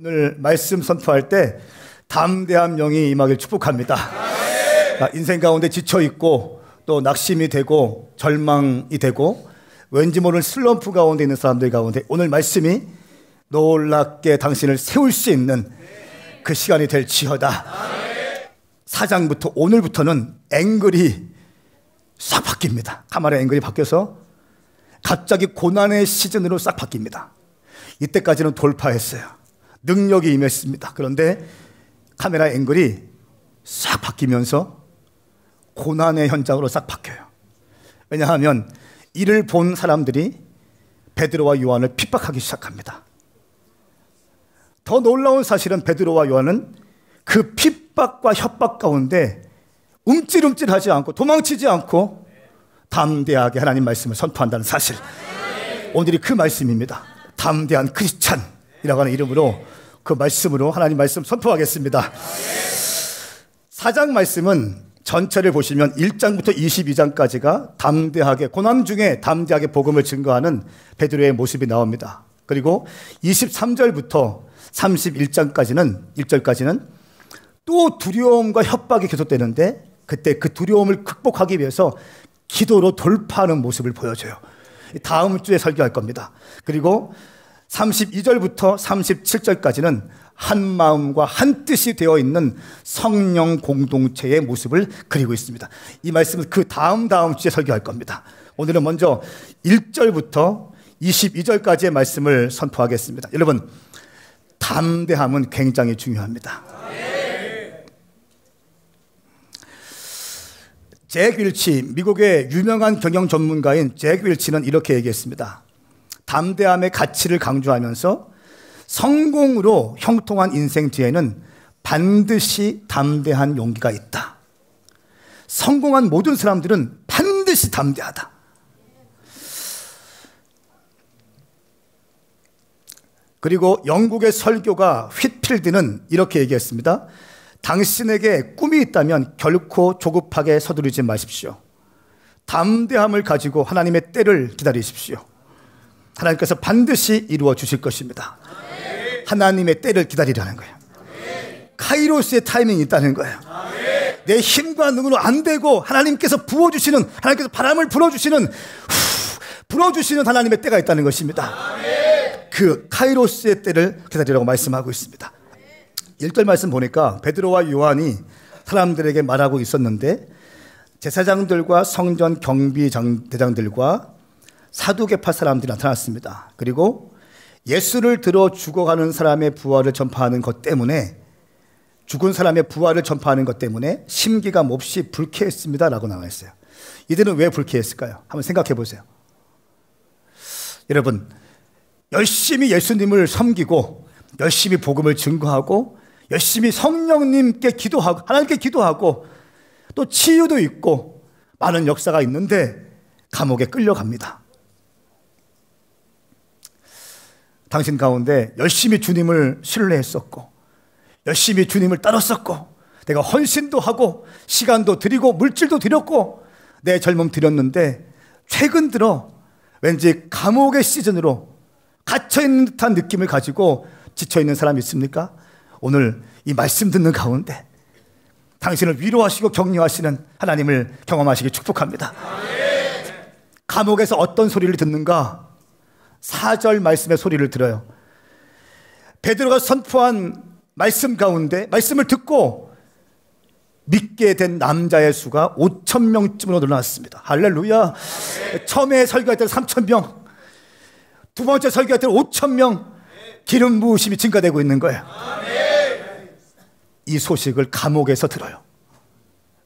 오늘 말씀 선포할 때 담대한 명이 임하길 축복합니다. 인생 가운데 지쳐있고 또 낙심이 되고 절망이 되고 왠지 모르는 슬럼프 가운데 있는 사람들 가운데 오늘 말씀이 놀랍게 당신을 세울 수 있는 그 시간이 될지어다. 4장부터 오늘부터는 앵글이 싹 바뀝니다. 카메라 앵글이 바뀌어서 갑자기 고난의 시즌으로 싹 바뀝니다. 이때까지는 돌파했어요. 능력이 임했습니다. 그런데 카메라 앵글이 싹 바뀌면서 고난의 현장으로 싹 바뀌어요. 왜냐하면 이를 본 사람들이 베드로와 요한을 핍박하기 시작합니다. 더 놀라운 사실은 베드로와 요한은 그 핍박과 협박 가운데 움찔움찔하지 않고 도망치지 않고 담대하게 하나님 말씀을 선포한다는 사실. 오늘이 그 말씀입니다. 담대한 크리스찬이라고 하는 이름으로 그 말씀으로 하나님 말씀 선포하겠습니다. 4장 말씀은 전체를 보시면 1장부터 22장까지가 담대하게, 고난 중에 담대하게 복음을 증거하는 베드로의 모습이 나옵니다. 그리고 23절부터 31장까지는 1절까지는 또 두려움과 협박이 계속되는데 그때 그 두려움을 극복하기 위해서 기도로 돌파하는 모습을 보여줘요. 다음 주에 설교할 겁니다. 그리고 32절부터 37절까지는 한 마음과 한 뜻이 되어 있는 성령 공동체의 모습을 그리고 있습니다. 이 말씀은 그 다음 주에 설교할 겁니다. 오늘은 먼저 1절부터 22절까지의 말씀을 선포하겠습니다. 여러분, 담대함은 굉장히 중요합니다. 잭 윌치, 미국의 유명한 경영 전문가인 잭 윌치는 이렇게 얘기했습니다. 담대함의 가치를 강조하면서 성공으로 형통한 인생 뒤에는 반드시 담대한 용기가 있다. 성공한 모든 사람들은 반드시 담대하다. 그리고 영국의 설교가 휘트필드는 이렇게 얘기했습니다. 당신에게 꿈이 있다면 결코 조급하게 서두르지 마십시오. 담대함을 가지고 하나님의 때를 기다리십시오. 하나님께서 반드시 이루어 주실 것입니다. 하나님의 때를 기다리라는 거예요. 카이로스의 타이밍이 있다는 거예요. 내 힘과 능으로 안 되고 하나님께서 부어주시는, 하나님께서 바람을 불어주시는 하나님의 때가 있다는 것입니다. 그 카이로스의 때를 기다리라고 말씀하고 있습니다. 1절 말씀 보니까 베드로와 요한이 사람들에게 말하고 있었는데 제사장들과 성전 경비대장들과 사두개파 사람들이 나타났습니다. 그리고 예수를 들어 죽어가는 사람의 부활을 전파하는 것 때문에, 죽은 사람의 부활을 전파하는 것 때문에 심기가 몹시 불쾌했습니다 라고 나와 있어요. 이들은 왜 불쾌했을까요? 한번 생각해 보세요. 여러분, 열심히 예수님을 섬기고 열심히 복음을 증거하고 열심히 성령님께 기도하고 하나님께 기도하고 또 치유도 있고 많은 역사가 있는데 감옥에 끌려갑니다. 당신 가운데 열심히 주님을 신뢰했었고 열심히 주님을 따랐었고 내가 헌신도 하고 시간도 드리고 물질도 드렸고 내 젊음 드렸는데 최근 들어 왠지 감옥의 시즌으로 갇혀있는 듯한 느낌을 가지고 지쳐있는 사람이 있습니까? 오늘 이 말씀 듣는 가운데 당신을 위로하시고 격려하시는 하나님을 경험하시기 축복합니다. 감옥에서 어떤 소리를 듣는가? 4절 말씀의 소리를 들어요. 베드로가 선포한 말씀 가운데 말씀을 듣고 믿게 된 남자의 수가 5,000명쯤으로 늘어났습니다. 할렐루야. 처음에 설교할 때는 3,000명, 두 번째 설교할 때는 5,000명, 기름 부으심이 증가되고 있는 거예요. 이 소식을 감옥에서 들어요.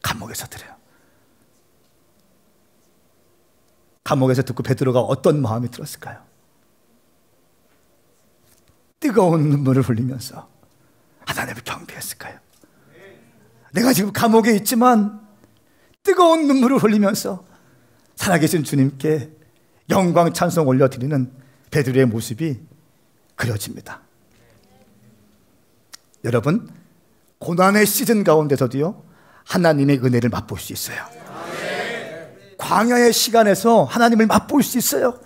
감옥에서 들어요. 감옥에서 듣고 베드로가 어떤 마음이 들었을까요? 뜨거운 눈물을 흘리면서 하나님을 경배했을까요? 내가 지금 감옥에 있지만 뜨거운 눈물을 흘리면서 살아계신 주님께 영광 찬송 올려드리는 베드로의 모습이 그려집니다. 여러분, 고난의 시즌 가운데서도요 하나님의 은혜를 맛볼 수 있어요. 광야의 시간에서 하나님을 맛볼 수 있어요.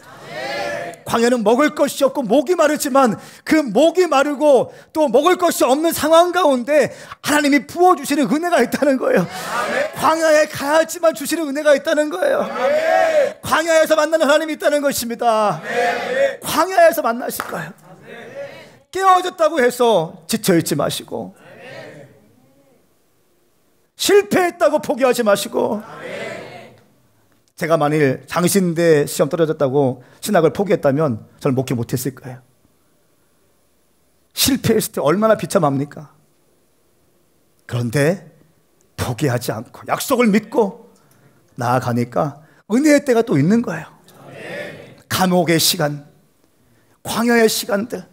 광야는 먹을 것이 없고 목이 마르지만 그 목이 마르고 또 먹을 것이 없는 상황 가운데 하나님이 부어주시는 은혜가 있다는 거예요. 광야에 가야지만 주시는 은혜가 있다는 거예요. 광야에서 만나는 하나님이 있다는 것입니다. 광야에서 만나실 거예요. 깨어졌다고 해서 지쳐있지 마시고, 실패했다고 포기하지 마시고, 제가 만일 장신대 시험 떨어졌다고 신학을 포기했다면 저는 목회 못했을 거예요. 실패했을 때 얼마나 비참합니까? 그런데 포기하지 않고 약속을 믿고 나아가니까 은혜의 때가 또 있는 거예요. 감옥의 시간, 광야의 시간들.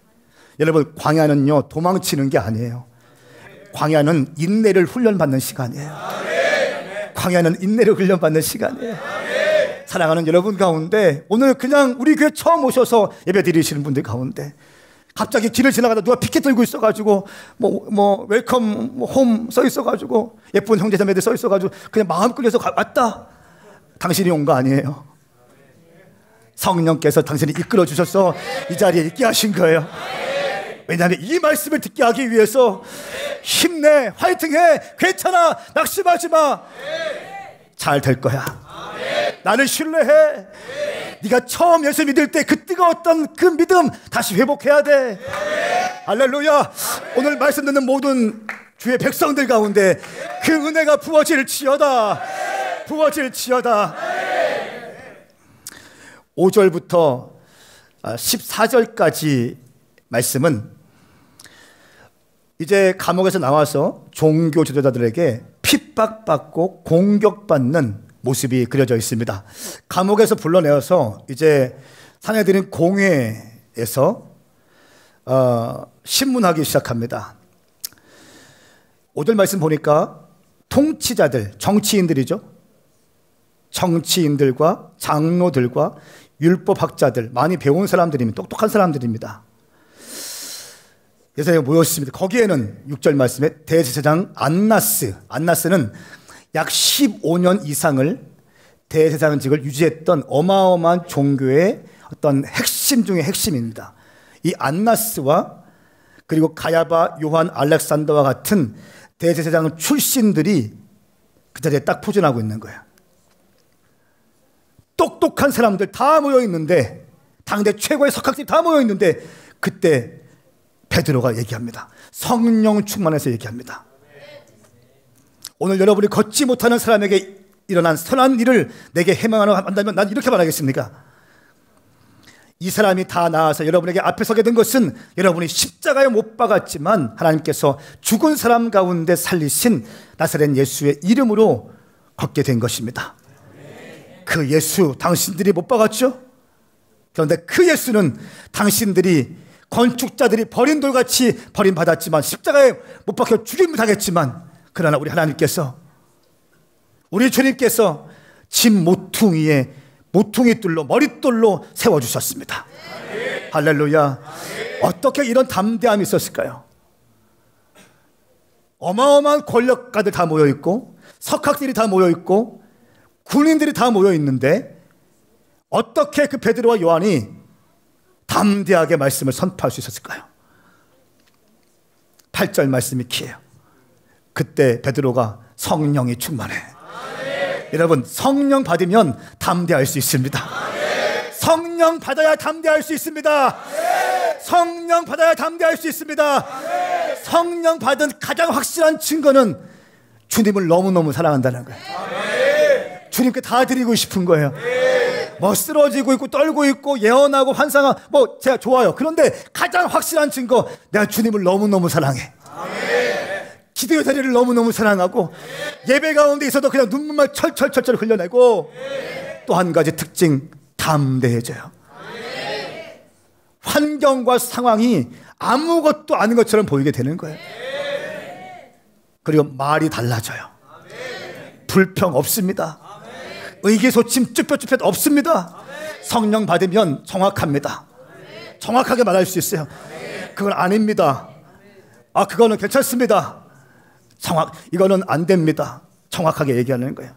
여러분, 광야는요 도망치는 게 아니에요. 광야는 인내를 훈련받는 시간이에요. 광야는 인내를 훈련받는 시간이에요. 사랑하는 여러분 가운데 오늘 그냥 우리 교회 처음 오셔서 예배 드리시는 분들 가운데 갑자기 길을 지나가다 누가 피켓 들고 있어가지고 웰컴 홈 써 있어가지고 예쁜 형제자매들 써 있어가지고 그냥 마음 끌려서 왔다. 당신이 온 거 아니에요. 성령께서 당신이 이끌어 주셔서 이 자리에 있게 하신 거예요. 왜냐하면 이 말씀을 듣게 하기 위해서 힘내, 화이팅해, 괜찮아, 낙심하지 마, 잘 될 거야. 나를 신뢰해. 네가 처음 예수 믿을 때 그 뜨거웠던 그 믿음 다시 회복해야 돼. 할렐루야. 오늘 말씀 듣는 모든 주의 백성들 가운데 그 은혜가 부어질지어다. 부어질지어다. 5절부터 14절까지 말씀은 이제 감옥에서 나와서 종교 지도자들에게 핍박받고 공격받는 모습이 그려져 있습니다. 감옥에서 불러내어서 이제 사내들인 공회에서 신문하기 시작합니다. 5절 말씀 보니까 통치자들, 정치인들이죠. 정치인들과 장로들과 율법학자들, 많이 배운 사람들입니다. 똑똑한 사람들입니다. 예수님이 모였습니다. 거기에는 6절 말씀에 대제사장 안나스는 약 15년 이상을 대제사장직을 유지했던 어마어마한 종교의 어떤 핵심 중의 핵심입니다. 이 안나스와 그리고 가야바, 요한, 알렉산더와 같은 대제사장 출신들이 그 자리에 딱 포진하고 있는 거예요. 똑똑한 사람들 다 모여 있는데, 당대 최고의 석학들이 다 모여 있는데, 그때 베드로가 얘기합니다. 성령 충만해서 얘기합니다. 오늘 여러분이 걷지 못하는 사람에게 일어난 선한 일을 내게 해명한다면 난 이렇게 말하겠습니까? 이 사람이 다 나와서 여러분에게 앞에 서게 된 것은 여러분이 십자가에 못 박았지만 하나님께서 죽은 사람 가운데 살리신 나사렛 예수의 이름으로 걷게 된 것입니다. 그 예수 당신들이 못 박았죠? 그런데 그 예수는 당신들이 건축자들이 버린 돌같이 버림받았지만 십자가에 못 박혀 죽임을 당했지만, 그러나 우리 하나님께서, 우리 주님께서 집 모퉁이에 모퉁이 뚫로 머릿돌로 세워주셨습니다. 할렐루야. 어떻게 이런 담대함이 있었을까요? 어마어마한 권력가들 다 모여있고 석학들이 다 모여있고 군인들이 다 모여있는데 어떻게 그 베드로와 요한이 담대하게 말씀을 선포할 수 있었을까요? 8절 말씀이 키예요. 그때 베드로가 성령이 충만해. 여러분, 성령 받으면 담대할 수 있습니다. 성령 받아야 담대할 수 있습니다. 성령 받아야 담대할 수 있습니다. 성령 받은 가장 확실한 증거는 주님을 너무너무 사랑한다는 거예요. 주님께 다 드리고 싶은 거예요. 뭐 쓰러지고 있고 떨고 있고 예언하고 환상하고 뭐 제가 좋아요. 그런데 가장 확실한 증거, 내가 주님을 너무너무 사랑해. 기도의 자리를 너무너무 사랑하고 예배 가운데 있어도 그냥 눈물만 철철철철 흘려내고, 또 한 가지 특징, 담대해져요. 환경과 상황이 아무것도 아닌 것처럼 보이게 되는 거예요. 그리고 말이 달라져요. 불평 없습니다. 의기소침 쭈뼛쭈뼛 없습니다. 성령 받으면 정확합니다. 정확하게 말할 수 있어요. 그건 아닙니다. 아, 그거는 괜찮습니다. 이거는 안 됩니다. 정확하게 얘기하는 거예요.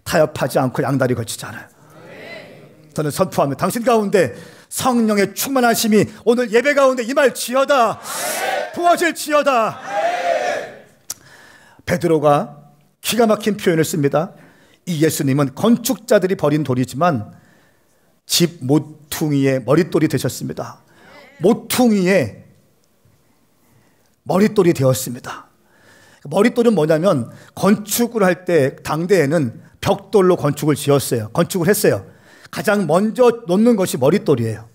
타협하지 않고 양다리 걸치지 않아요. 저는 선포합니다. 당신 가운데 성령의 충만하심이 오늘 예배 가운데 임할지어다. 부어질지어다. 베드로가 기가 막힌 표현을 씁니다. 이 예수님은 건축자들이 버린 돌이지만 집 모퉁이의 머릿돌이 되셨습니다. 모퉁이의 머릿돌이 되었습니다. 머릿돌은 뭐냐면 건축을 할 때 당대에는 벽돌로 건축을 지었어요. 건축을 했어요. 가장 먼저 놓는 것이 머릿돌이에요.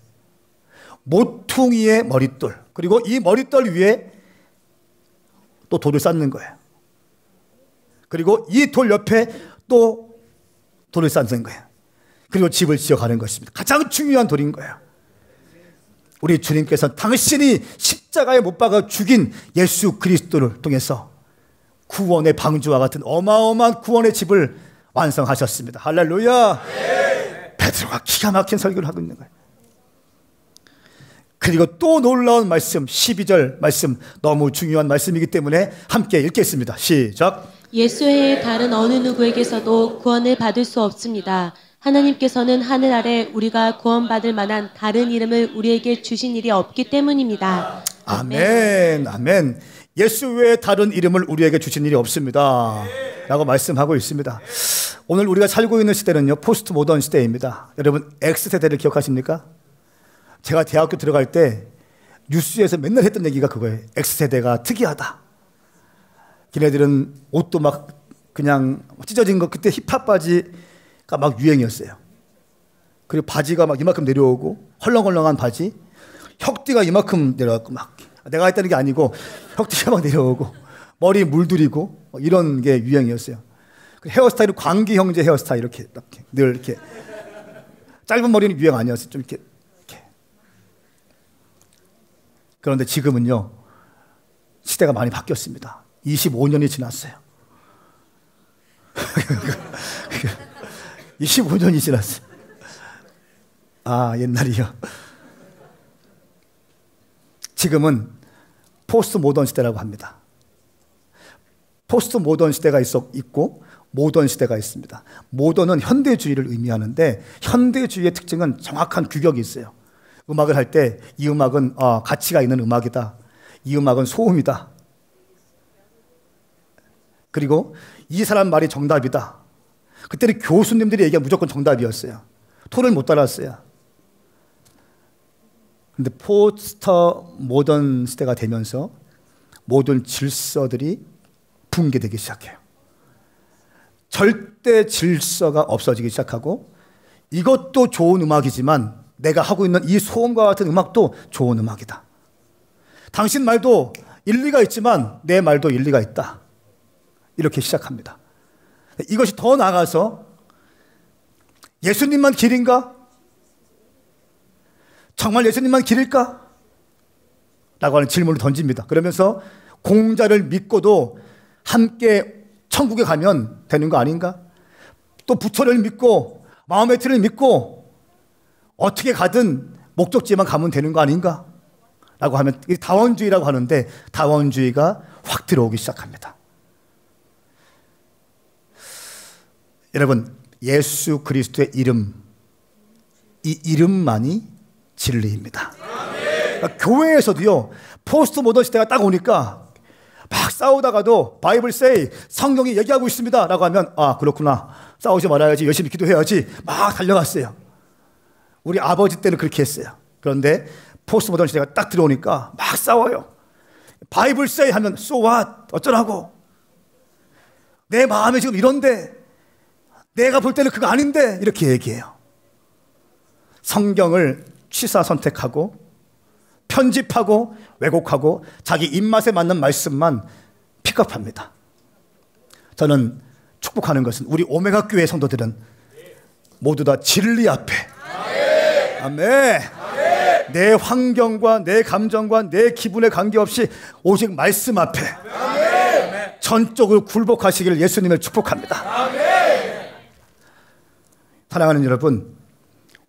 모퉁이의 머릿돌. 그리고 이 머릿돌 위에 또 돌을 쌓는 거예요. 그리고 이 돌 옆에 또 돌을 쌓는 거예요. 그리고 집을 지어가는 것입니다. 가장 중요한 돌인 거예요. 우리 주님께서 당신이 십자가에 못 박아 죽인 예수 그리스도를 통해서 구원의 방주와 같은 어마어마한 구원의 집을 완성하셨습니다. 할렐루야. 베드로가 기가 막힌 설교를 하고 있는 거예요. 그리고 또 놀라운 말씀 12절 말씀, 너무 중요한 말씀이기 때문에 함께 읽겠습니다. 시작. 예수 외에 다른 어느 누구에게서도 구원을 받을 수 없습니다. 하나님께서는 하늘 아래 우리가 구원받을 만한 다른 이름을 우리에게 주신 일이 없기 때문입니다. 아멘. 아멘. 예수 외에 다른 이름을 우리에게 주신 일이 없습니다 라고 말씀하고 있습니다. 오늘 우리가 살고 있는 시대는요, 포스트 모던 시대입니다. 여러분 X세대를 기억하십니까? 제가 대학교 들어갈 때 뉴스에서 맨날 했던 얘기가 그거예요. X세대가 특이하다. 걔네들은 옷도 막 그냥 찢어진 거, 그때 힙합 바지가 막 유행이었어요. 그리고 바지가 막 이만큼 내려오고 헐렁헐렁한 바지, 혁띠가 이만큼 내려왔고, 막 내가 했다는 게 아니고 혁띠가 막 내려오고 머리 물들이고 이런 게 유행이었어요. 헤어스타일은 광기 형제 헤어스타일, 이렇게 늘 이렇게 짧은 머리는 유행 아니었어요. 좀 이렇게. 그런데 지금은요, 시대가 많이 바뀌었습니다. 25년이 지났어요. 25년이 지났어요. 아, 옛날이요. 지금은 포스트 모던 시대라고 합니다. 포스트 모던 시대가 있고 모던 시대가 있습니다. 모던은 현대주의를 의미하는데 현대주의의 특징은 정확한 규격이 있어요. 음악을 할 때 이 음악은 가치가 있는 음악이다. 이 음악은 소음이다. 그리고 이 사람 말이 정답이다. 그때는 교수님들이 얘기하면 무조건 정답이었어요. 토를 못 따랐어요. 그런데 포스트 모던 시대가 되면서 모든 질서들이 붕괴되기 시작해요. 절대 질서가 없어지기 시작하고, 이것도 좋은 음악이지만 내가 하고 있는 이 소음과 같은 음악도 좋은 음악이다. 당신 말도 일리가 있지만 내 말도 일리가 있다. 이렇게 시작합니다. 이것이 더 나아가서 예수님만 길인가? 정말 예수님만 길일까? 라고 하는 질문을 던집니다. 그러면서 공자를 믿고도 함께 천국에 가면 되는 거 아닌가? 또 부처를 믿고 마음의 틀을 믿고 어떻게 가든 목적지에만 가면 되는 거 아닌가? 라고 하면 다원주의라고 하는데, 다원주의가 확 들어오기 시작합니다. 여러분, 예수 그리스도의 이름, 이 이름만이 진리입니다. 그러니까 교회에서도요, 포스트 모던 시대가 딱 오니까 막 싸우다가도 바이블 세이, 성경이 얘기하고 있습니다 라고 하면, 아, 그렇구나, 싸우지 말아야지, 열심히 기도해야지, 막 달려갔어요. 우리 아버지 때는 그렇게 했어요. 그런데 포스트 모던 시대가 딱 들어오니까 막 싸워요. 바이블 세이 하면 so what? 어쩌라고? 내 마음이 지금 이런데, 내가 볼 때는 그거 아닌데, 이렇게 얘기해요. 성경을 취사 선택하고 편집하고 왜곡하고 자기 입맛에 맞는 말씀만 픽업합니다. 저는 축복하는 것은 우리 오메가 교회 성도들은 모두 다 진리 앞에, 아멘, 내 환경과 내 감정과 내 기분에 관계없이 오직 말씀 앞에 전적으로 굴복하시기를 예수님을 축복합니다. 사랑하는 여러분,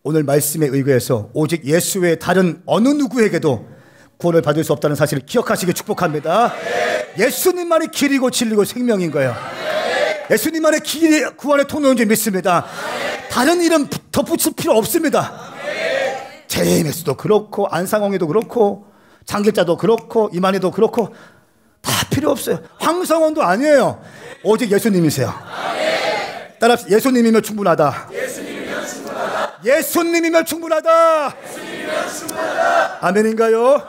오늘 말씀에 의거해서 오직 예수 외에 다른 어느 누구에게도 구원을 받을 수 없다는 사실을 기억하시길 축복합니다. 예수님만이 길이고 진리고 생명인 거예요. 예수님만의 길이 구원의 통로인 줄 믿습니다. 다른 이름 덧붙일 필요 없습니다. 제임스도 그렇고 안상홍이도 그렇고 장길자도 그렇고 이만희도 그렇고 다 필요 없어요. 황성원도 아니에요. 오직 예수님이세요. 따라합시다. 예수님이면 충분하다. 예수님이면 충분하다. 아멘인가요?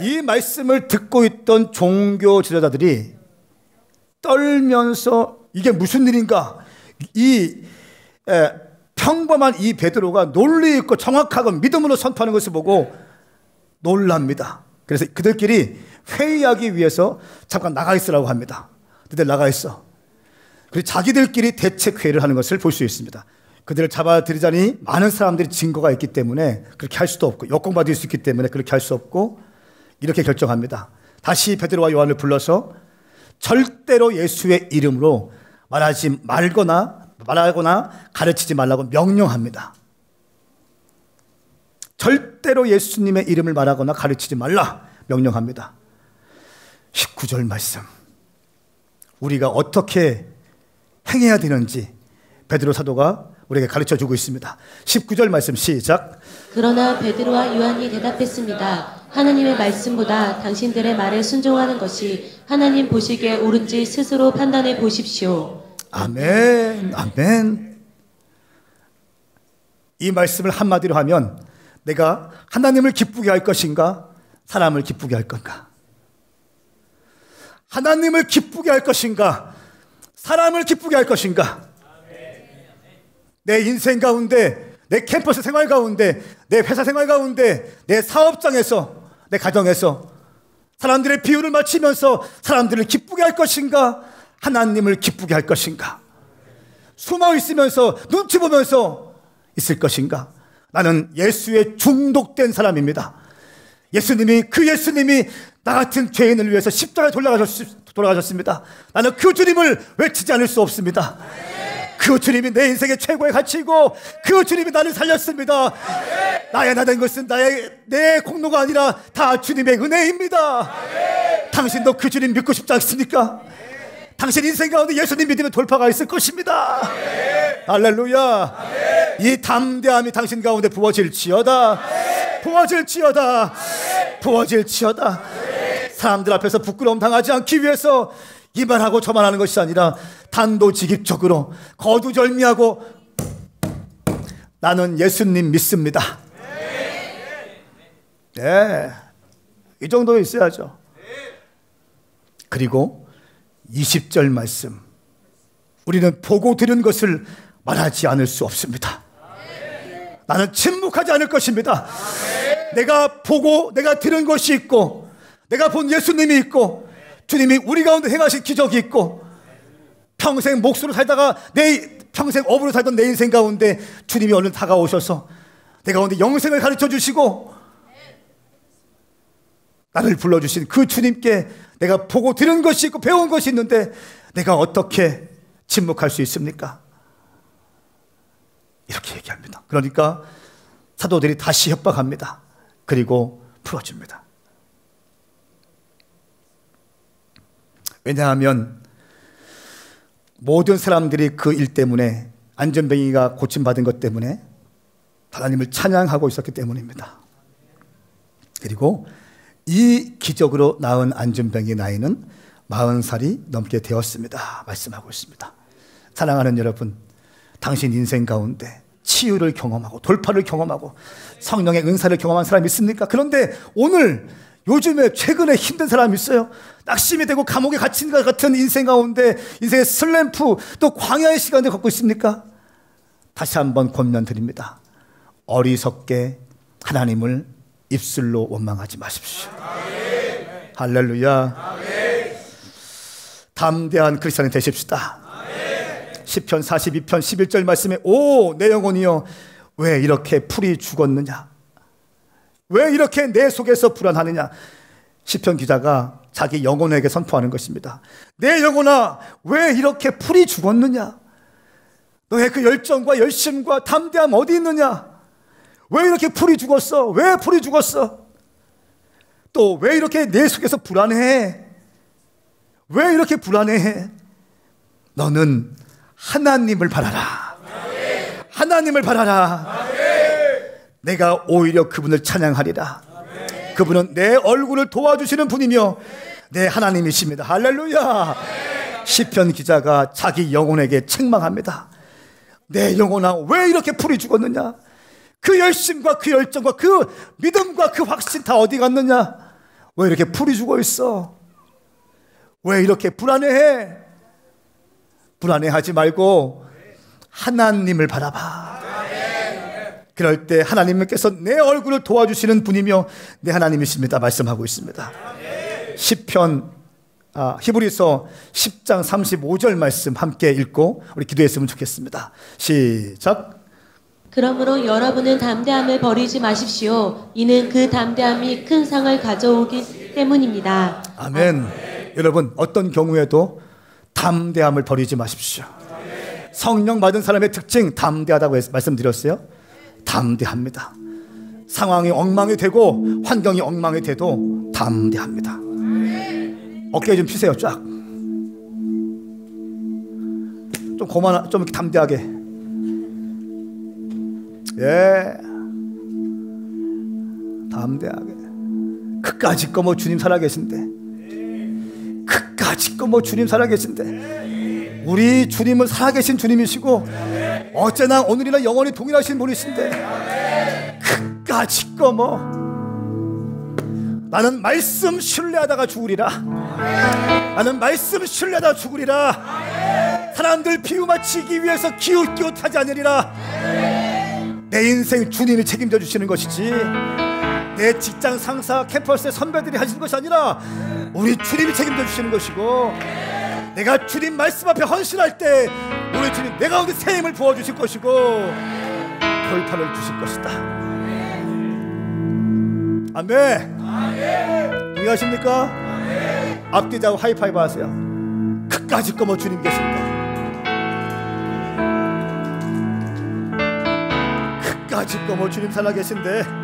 이 말씀을 듣고 있던 종교 지도자들이 떨면서 이게 무슨 일인가? 평범한 이 베드로가 논리 있고 정확하고 믿음으로 선포하는 것을 보고 놀랍니다. 그래서 그들끼리 회의하기 위해서 잠깐 나가 있으라고 합니다. 그들 나가 있어. 그리고 자기들끼리 대책 회의를 하는 것을 볼 수 있습니다. 그들을 잡아들이자니 많은 사람들이 증거가 있기 때문에 그렇게 할 수도 없고 역공받을 수 있기 때문에 그렇게 할 수 없고 이렇게 결정합니다. 다시 베드로와 요한을 불러서 절대로 예수의 이름으로 말하거나 가르치지 말라고 명령합니다. 절대로 예수님의 이름을 말하거나 가르치지 말라 명령합니다. 19절 말씀, 우리가 어떻게 행해야 되는지 베드로 사도가 우리에게 가르쳐주고 있습니다. 19절 말씀 시작. 그러나 베드로와 요한이 대답했습니다. 하나님의 말씀보다 당신들의 말에 순종하는 것이 하나님 보시기에 옳은지 스스로 판단해 보십시오. 아멘, 아멘. 이 말씀을 한마디로 하면 내가 하나님을 기쁘게 할 것인가, 사람을 기쁘게 할 건가? 하나님을 기쁘게 할 것인가, 사람을 기쁘게 할 것인가? 내 인생 가운데, 내 캠퍼스 생활 가운데, 내 회사 생활 가운데, 내 사업장에서, 내 가정에서 사람들의 비유를 맞추면서 사람들을 기쁘게 할 것인가, 하나님을 기쁘게 할 것인가? 숨어 있으면서 눈치 보면서 있을 것인가? 나는 예수에 중독된 사람입니다. 예수님이 나 같은 죄인을 위해서 십자가에 돌아가셨습니다. 나는 그 주님을 외치지 않을 수 없습니다. 그 주님이 내 인생의 최고의 가치이고 그 주님이 나를 살렸습니다. 나의 나된 것은 내 공로가 아니라 다 주님의 은혜입니다. 당신도 그 주님 믿고 싶지 않습니까? 당신 인생 가운데 예수님 믿으면 돌파가 있을 것입니다. 할렐루야. 이 담대함이 당신 가운데 부어질지어다. 사람들 앞에서 부끄러움 당하지 않기 위해서 이만 하고 저만 하는 것이 아니라 단도직입적으로 거두절미하고 나는 예수님 믿습니다. 네, 이 정도 있어야죠. 그리고 20절 말씀, 우리는 보고 들은 것을 말하지 않을 수 없습니다. 나는 침묵하지 않을 것입니다. 내가 보고 내가 들은 것이 있고 내가 본 예수님이 있고 주님이 우리 가운데 행하신 기적이 있고 평생 몫으로 살다가 평생 업으로 살던 내 인생 가운데 주님이 얼른 다가오셔서 내 가운데 영생을 가르쳐 주시고 나를 불러주신 그 주님께 내가 보고 들은 것이 있고 배운 것이 있는데 내가 어떻게 침묵할 수 있습니까? 이렇게 얘기합니다. 그러니까 사도들이 다시 협박합니다. 그리고 풀어줍니다. 왜냐하면 모든 사람들이 그 일 때문에 안전뱅이가 고침받은 것 때문에 하나님을 찬양하고 있었기 때문입니다. 그리고 이 기적으로 낳은 안전뱅이 나이는 40살이 넘게 되었습니다. 말씀하고 있습니다. 사랑하는 여러분, 당신 인생 가운데 치유를 경험하고 돌파를 경험하고 성령의 은사를 경험한 사람이 있습니까? 그런데 요즘에 최근에 힘든 사람이 있어요. 낙심이 되고 감옥에 갇힌 것 같은 인생 가운데 인생의 슬램프 또 광야의 시간을 걷고 있습니까? 다시 한번 권면드립니다. 어리석게 하나님을 입술로 원망하지 마십시오. 아멘. 할렐루야. 아멘. 담대한 크리스찬이 되십시다. 아멘. 시편 42편 11절 말씀에 오 내 영혼이여 왜 이렇게 풀이 죽었느냐, 왜 이렇게 내 속에서 불안하느냐. 시편 기자가 자기 영혼에게 선포하는 것입니다. 내 영혼아 왜 이렇게 풀이 죽었느냐, 너의 그 열정과 열심과 담대함 어디 있느냐, 왜 이렇게 풀이 죽었어, 왜 풀이 죽었어, 또 왜 이렇게 내 속에서 불안해, 왜 이렇게 불안해. 너는 하나님을 바라라. 하나님을 바라라. 내가 오히려 그분을 찬양하리라. 그분은 내 얼굴을 도와주시는 분이며 내 하나님이십니다. 할렐루야. 시편 기자가 자기 영혼에게 책망합니다. 내 영혼아, 왜 이렇게 풀이 죽었느냐? 그 열심과 그 열정과 그 믿음과 그 확신 다 어디 갔느냐? 왜 이렇게 풀이 죽어 있어? 왜 이렇게 불안해해? 불안해하지 말고 하나님을 바라봐. 그럴 때 하나님께서 내 얼굴을 도와주시는 분이며 내 하나님이십니다 말씀하고 있습니다. 히브리서 10장 35절 말씀 함께 읽고 우리 기도했으면 좋겠습니다. 시작. 그러므로 여러분은 담대함을 버리지 마십시오. 이는 그 담대함이 큰 상을 가져오기 때문입니다. 아멘. 여러분, 어떤 경우에도 담대함을 버리지 마십시오. 성령 받은 사람의 특징, 담대하다고 말씀드렸어요. 담대합니다. 상황이 엉망이 되고 환경이 엉망이 돼도 담대합니다. 어깨 좀 피세요. 쫙. 좀 고만, 좀 이렇게 담대하게. 예. 담대하게. 그까짓 거 뭐 주님 살아계신데. 그까짓 거 뭐 주님 살아계신데. 우리 주님은 살아계신 주님이시고 어제나 오늘이나 영원히 동일하신 분이신데. 그까짓 거 뭐. 나는 말씀 신뢰하다가 죽으리라. 나는 말씀 신뢰하다가 죽으리라. 사람들 비유 맞추기 위해서 기웃기웃하지 않으리라. 내 인생 주님이 책임져 주시는 것이지 내 직장 상사 캠퍼스의 선배들이 하시는 것이 아니라 우리 주님이 책임져 주시는 것이고, 내가 주님 말씀 앞에 헌신할 때 우리 주님 내 가운데 새 힘을 부어주실 것이고 돌파를 주실 것이다. 아멘. 동의하십니까? 앞뒤자고 하이파이브 하세요. 그까짓 거 뭐 주님 계신데. 그까짓 거 뭐 주님 살아계신데.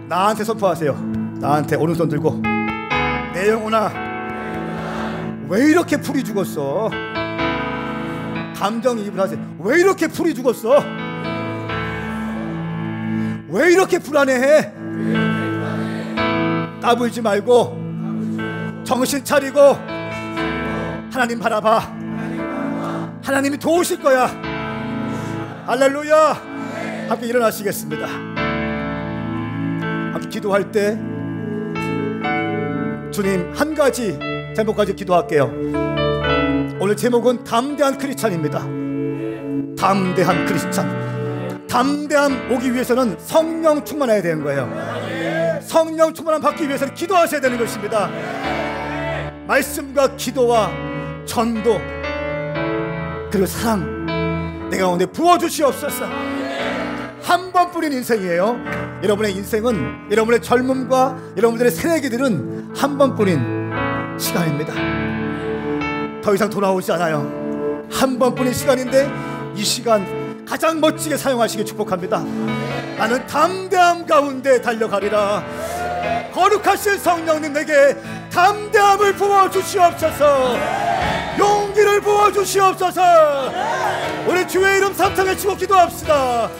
나한테 선포하세요. 나한테 오른손 들고, 내 영혼아, 왜 이렇게 풀이 죽었어? 감정이입을 하세요. 왜 이렇게 풀이 죽었어? 왜 이렇게 불안해해? 까불지 말고 정신 차리고 하나님 바라봐. 하나님이 도우실 거야. 할렐루야. 함께 일어나시겠습니다. 함께 기도할 때 주님 한 가지 제목까지 기도할게요. 오늘 제목은 담대한 크리스찬입니다. 담대한 크리스찬. 담대함 오기 위해서는 성령 충만해야 되는 거예요. 성령 충만함 받기 위해서는 기도하셔야 되는 것입니다. 말씀과 기도와 전도 그리고 사랑 내 가운데 부어주시옵소서. 한 번뿐인 인생이에요. 여러분의 인생은, 여러분의 젊음과 여러분들의 새내기들은 한 번뿐인 시간입니다. 더 이상 돌아오지 않아요. 한 번뿐인 시간인데 이 시간 가장 멋지게 사용하시길 축복합니다. 나는 담대함 가운데 달려가리라. 거룩하신 성령님 내게 담대함을 부어주시옵소서. 용기를 부어주시옵소서. 우리 주의 이름 삼창에 치고 기도합시다.